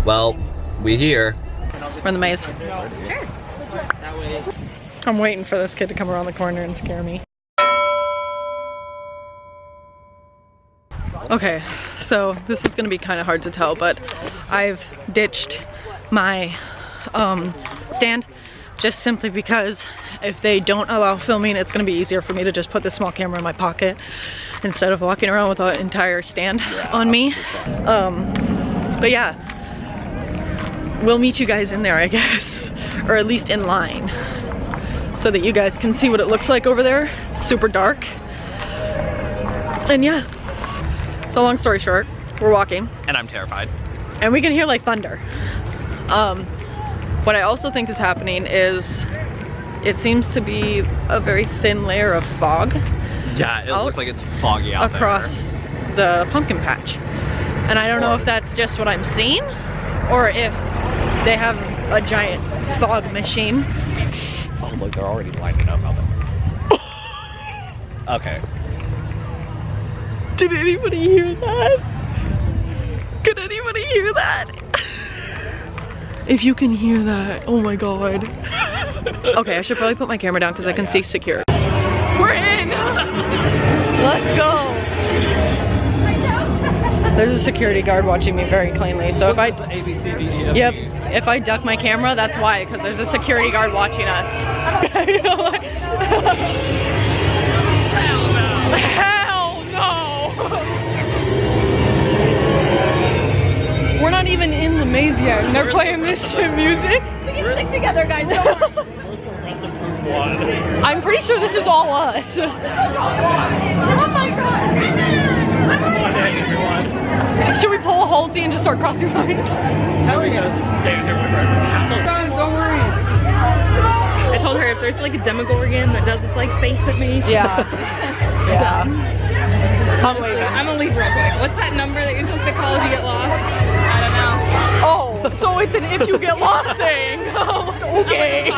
Well, we here. We're in the maze. Sure. I'm waiting for this kid to come around the corner and scare me. Okay, so this is gonna be kind of hard to tell, but I've ditched my stand just simply because if they don't allow filming, it's gonna be easier for me to just put this small camera in my pocket instead of walking around with an entire stand on me. But yeah, we'll meet you guys in there, I guess, or at least in line, so that you guys can see what it looks like over there. It's super dark. And yeah, so long story short, we're walking. And I'm terrified. And we can hear like thunder. What I also think is happening is it seems to be a very thin layer of fog. Yeah, it looks like it's foggy out across the pumpkin patch. And I don't know if that's just what I'm seeing or if they have a giant fog machine. Oh, look, they're already lining up out there. Okay. Did anybody hear that? Could anybody hear that? If you can hear that, oh my god. Okay, I should probably put my camera down because I can see secure. We're in! Let's go! There's a security guard watching me very cleanly, so if I... A, B, C, D, E, F, Yep, if I duck my camera, that's why, because there's a security guard watching us. Hell no! We're not even in the maze yet, and they're playing this shit music. We can stick together, guys, don't worry. I'm pretty sure this is all us. Oh my god! Should we pull a Halsey and just start crossing lines? How are we gonna stay here forever? Don't worry. I told her if there's like a Demogorgon that does its like face at me. Yeah. Yeah. I'm leaving. I'm gonna leave real quick. What's that number that you're supposed to call if you get lost? I don't know. Oh, so it's an if you get lost thing. Okay.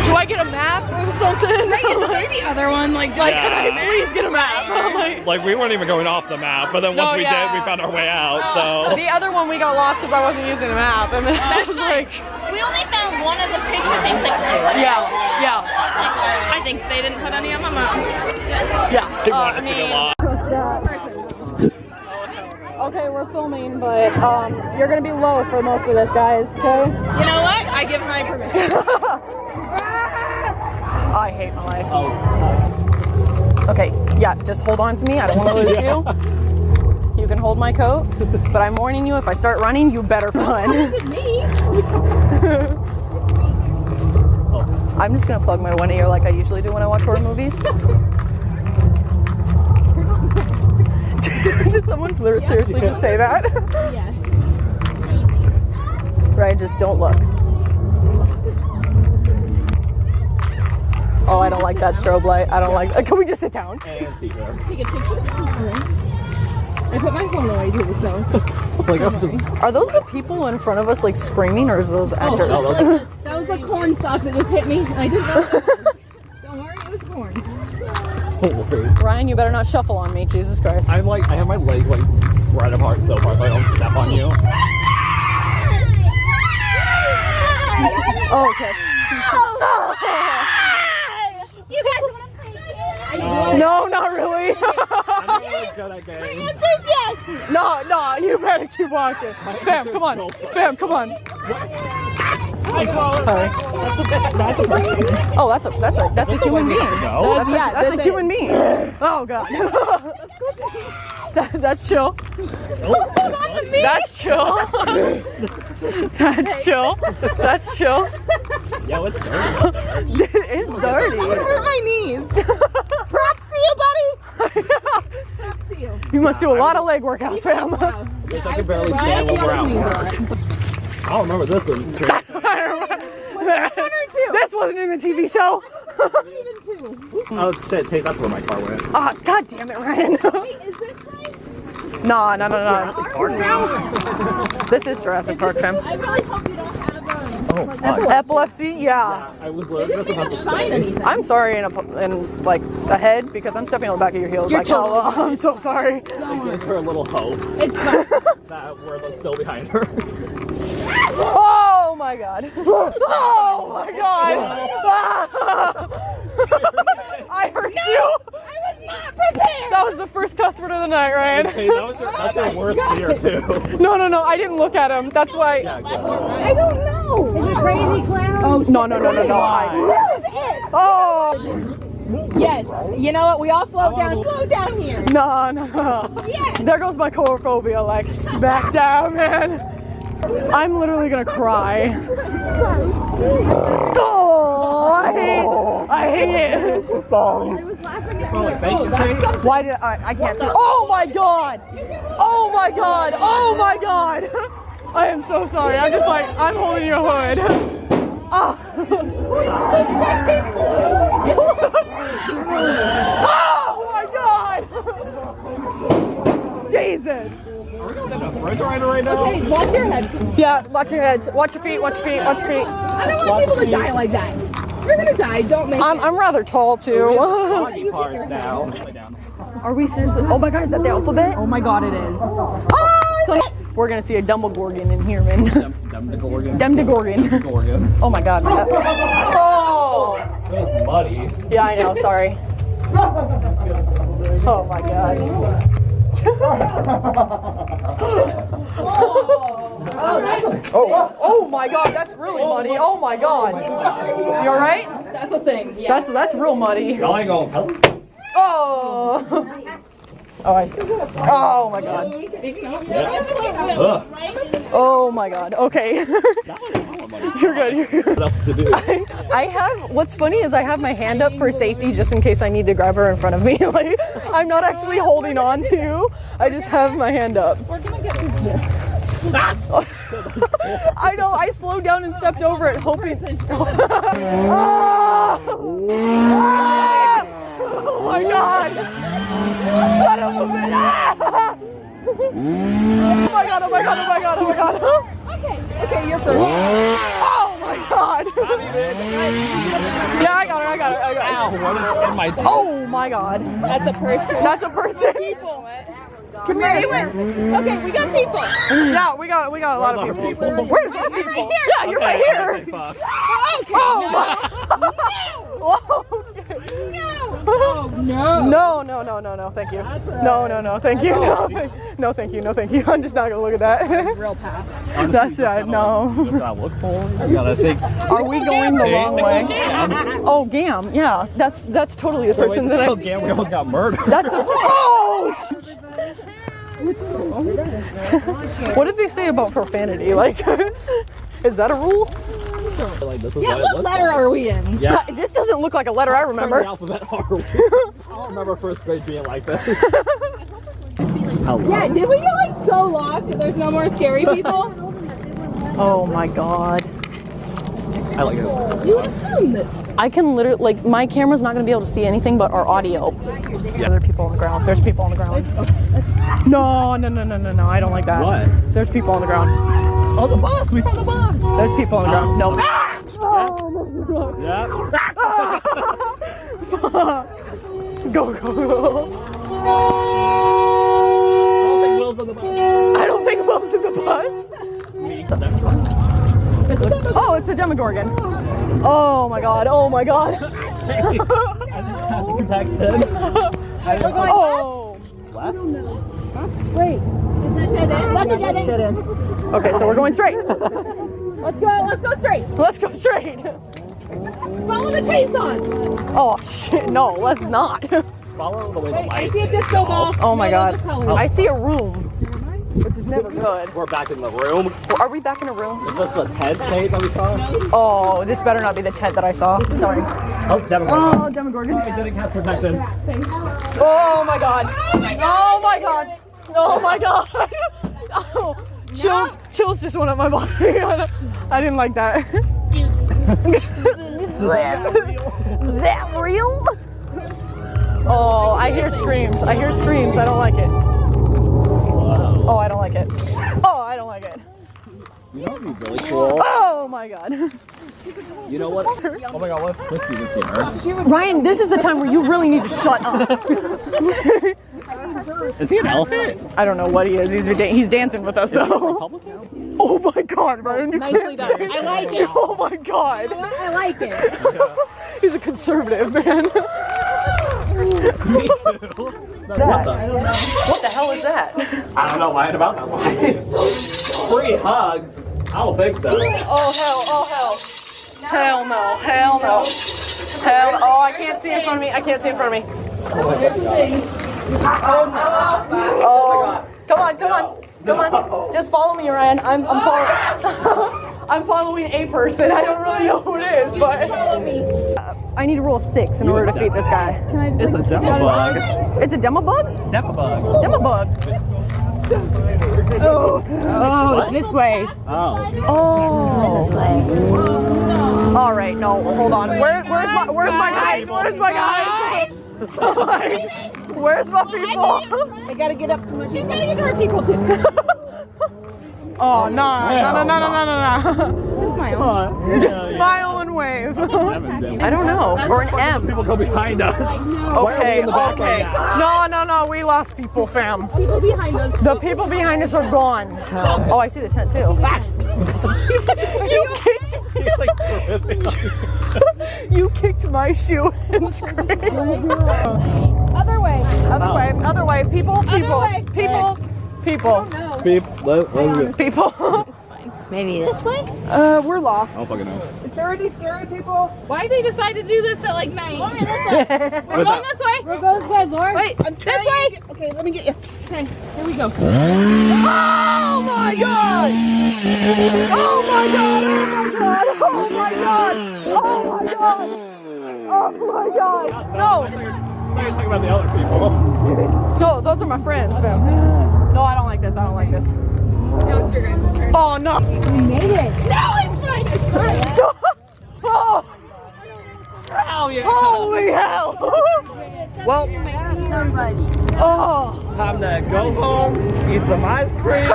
Do I get a map or something? Like the other one, like can I please get a map? Like we weren't even going off the map, but then once we did, we found our way out, so. The other one we got lost because I wasn't using a map, and then I was like... We only found one of the picture things, like... Yeah. I think they didn't put any of them up. Yeah. They want us to go lost. Okay, we're filming, but you're gonna be low for most of this, guys, okay? You know what? I give my permission. I hate my life. Okay, yeah, just hold on to me. I don't want to lose you. You can hold my coat, but I'm warning you, if I start running, you better run. Me? I'm just gonna plug my one ear like I usually do when I watch horror movies. Did someone seriously just say that? Yes. Right, just don't look. Oh, I don't like that strobe light. I don't like... can we just sit down? Take a picture. I put my phone away too, so... Are those the people in front of us, like, screaming, or is those actors? That was a corn stalk that just hit me, and I didn't know. Don't worry, it was corn. Ryan, you better not shuffle on me, Jesus Christ. I have my legs like right apart so far so I don't step on you. Oh, okay. You guys want to play? No, not really. I'm really good at games. My answer is yes. No, you better keep walking. Fam, come on. Fam, come on. Sorry. Oh, that's a human being. That's a human being. Oh god. That's chill. That's chill. That's chill. That's chill. Yo, it's dirty. It's dirty. I hurt my knees. Props to you, buddy. Props to you. You must do a lot of leg workouts, fam. I can barely stand when we're out. I don't remember this one. This wasn't in the TV show. Oh shit, hey, that's where my car went. Ah, god damn it, Ryan. Wait, is this like... No. This is Jurassic Park, fam. I really hope you don't have Epilepsy? Yeah. I was just about to Sign say. anything. I'm sorry in like ahead because I'm stepping on the back of your heels. You're Like, oh, totally I'm so sorry. It gives her a little hope It's fine. that we're still behind her. Oh my god. Oh my god. I heard you. I was not prepared. That was the first cuss word of the night, Ryan. Hey, that's your worst fear too. No, I didn't look at him. That's why. Yeah, good. I don't know. Is it crazy clown? Oh, No. This is it. Oh. Yes. You know what? We all slow down. Slow down here. No. Yes. There goes my cophobia, like smack down, man. I'm literally gonna cry. Oh, I hate it. Why did I can't see. Oh my god. Oh my god. Oh my god. I am so sorry. I'm just like, I'm holding your hood. Oh. Oh my god. Jesus. Are we going in a refrigerator right now? Hey, watch your head. Yeah, watch your heads. Watch your feet. Watch your feet. Watch your feet. I don't want people to die like that. You're gonna die. Don't make it. I'm rather tall too. Doggy part now. Lay down. Are we seriously? Oh my god, is that the alphabet? Oh my god, it is. We're gonna see a Dumbledore in here, man. Demogorgon. Demogorgon. Demogorgon. Oh my god. Oh. It's muddy. Yeah, I know. Sorry. Oh my god. Oh my god, that's really muddy. Oh my god. You alright? That's a thing. Yeah. That's real muddy. Y'all ain't gonna tell me. Oh. Oh, I see. Oh my god. Ugh. Oh my god. Okay. You're good. You're good. What else to do? I have, what's funny is I have my hand up for safety just in case I need to grab her in front of me. Like, I'm not actually holding on to you. I just have my hand up. We're gonna get this here. I know, I slowed down and stepped over it hoping. Ah! Ah! Oh my god! Son of a bitch! Ah! Oh my god, oh my god, oh my god, oh my god. Okay, you're first. Oh my god! Yeah, I got her. Ow, what is in my teeth? Oh my god. That's a person. That's a person. Come here. Okay, we got people. Yeah, we got a lot of people. Where's our people? Yeah, you're right here. Fuck. Oh my. Oh no. No, thank you. No, thank you. No, thank you. I'm just not gonna look at that. Real pass. That's no. What do I look for? You gotta think. Are we going the wrong way? Oh, Gam. Yeah, that's totally the person that I. Again, we almost got murdered. That's the. Oh. What did they say about profanity? Like, is that a rule? Like, this is Yeah, what it what looks letter like. are we in? Yeah. This doesn't look like a letter I What remember. alphabet are we? I don't remember first grade being like this. Yeah, did we get like so lost that there's no more scary people? Oh my god. I like this. You assume that. I can literally, like, my camera's not gonna be able to see anything but our audio. Yeah. There are people on the ground. There's people on the ground. No, I don't like that. What? There's people on the ground. Oh, the bus! We found the bus! There's people on the ground. No. Yeah. Go. I don't think Will's on the bus. I don't think Will's in the bus. Oh, it's the Demogorgon. Oh my god. Oh. Left? Wait. That's a dead end. Okay, so we're going straight. Let's go straight. Let's go straight. Follow the chainsaws. Oh shit, no, let's not. Follow the way the Wait, I light. see a disco ball. Oh my No, god. those are colors. I see a room, which is never good. We're back in the room. Are we back in a room? Is this the tent tape that we saw? Oh, this better not be the tent that I saw. Sorry. Oh, Demogorgon. Oh, Demogorgon. I didn't have protection. Oh my god. Oh my god. Oh my god. Oh, chills just went up my body. I didn't like that. That real? Oh, I hear screams. I don't like it. Wow. Oh, I don't like it. Oh, I don't like it. You that would be really cool. Oh my god. You know what? Oh my god, what's Christy this year? Ryan, this is the time where you really need to shut up. Is he an elephant? I don't know what he is. He's dancing with us though. Oh my god, Ryan. Nicely done. I like it. Oh my god. I like it. He's a conservative, man. What the hell is that? I don't know lying about that line. Free hugs? I don't think so. Oh hell, oh hell. Hell no, hell no. Hell, oh, I can't see in front of me. I can't see in front of me. Oh no. Oh, come on, come on. Come on. Just follow me, Ryan. I'm following. I'm following a person. I don't really know who it is, but I need to roll 6 in order to defeat this guy. It's a demobug. It's a demobug? Demobug. Demobug. Oh, this way. Oh. Oh. All right, no, hold on. Where's my guys? Where's my guys? Where's my people? I gotta get up. She's gotta get to her people too. Oh, no. Just smile. Just smile and wave. I don't know. Or an M. People go behind us. Okay, okay. No, we lost people, fam. People behind us. The people behind us are gone. Oh, I see the tent too. You kicked my shoe and screamed. Other way. Other way. People. People. Maybe this way? We're lost. I don't fucking know. Scary people. Why they decide to do this at like 9? We're going this way. We're going this way, Lauren. Wait, this way. Okay, let me get you. Okay, here we go. Oh my god! Oh my god! Oh my god! Oh my god! Oh my god! No! I thought you were talking about the other people. No, those are my friends, fam. No, I don't like this. I don't like this. Now it's your guys' turn. Oh no! We made it. No, it's fine. It's fine. Oh! Oh yeah. Holy hell! Well, Oh! time to go home, eat some ice cream,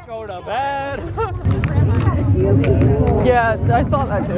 go to bed. Yeah, I thought that too.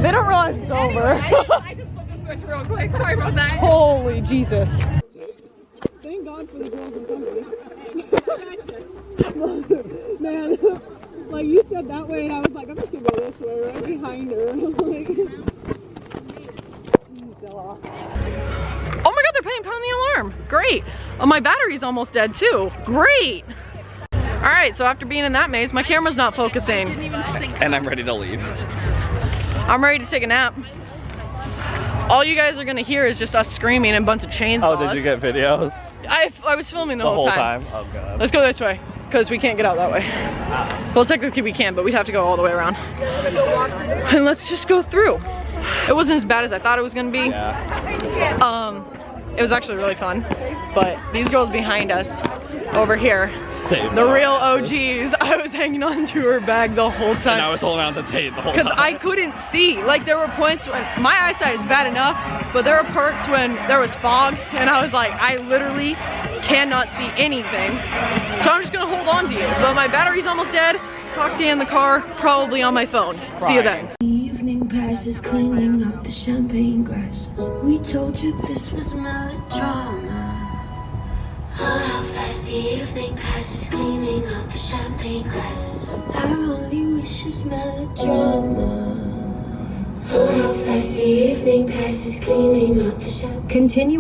They don't realize it's over. I just flipped the switch real quick. Sorry about that. Holy Jesus. Thank God for the girls in front of me. Man, like you said that way, and I was like, I'm just gonna go this way, right behind her. Like, Oh my god, they're playing Pound the Alarm. Great. Oh, my battery's almost dead too. Great. Alright, so after being in that maze, my camera's not focusing. And I'm ready to leave. I'm ready to take a nap. All you guys are gonna hear is just us screaming and a bunch of chainsaws. Oh, did you get videos? I was filming the whole time. Oh god. Let's go this way, because we can't get out that way. Well, technically we can, but we'd have to go all the way around. And let's just go through. It wasn't as bad as I thought it was gonna be. Yeah. It was actually really fun. But these girls behind us, over here, the real OGs, I was hanging on to her bag the whole time. And I was holding on to tape the whole time. Because I couldn't see. Like, there were points when my eyesight is bad enough, but there were parts when there was fog, and I was like, I literally cannot see anything. So I'm just gonna hold on to you. But my battery's almost dead. Talk to you in the car, probably on my phone. See you then. Evening passes cleaning up the champagne glasses. We told you this was melodrama. How fast the evening passes cleaning up the champagne glasses. Our only wish is melodrama. How fast the evening passes cleaning up the champagne. Continue.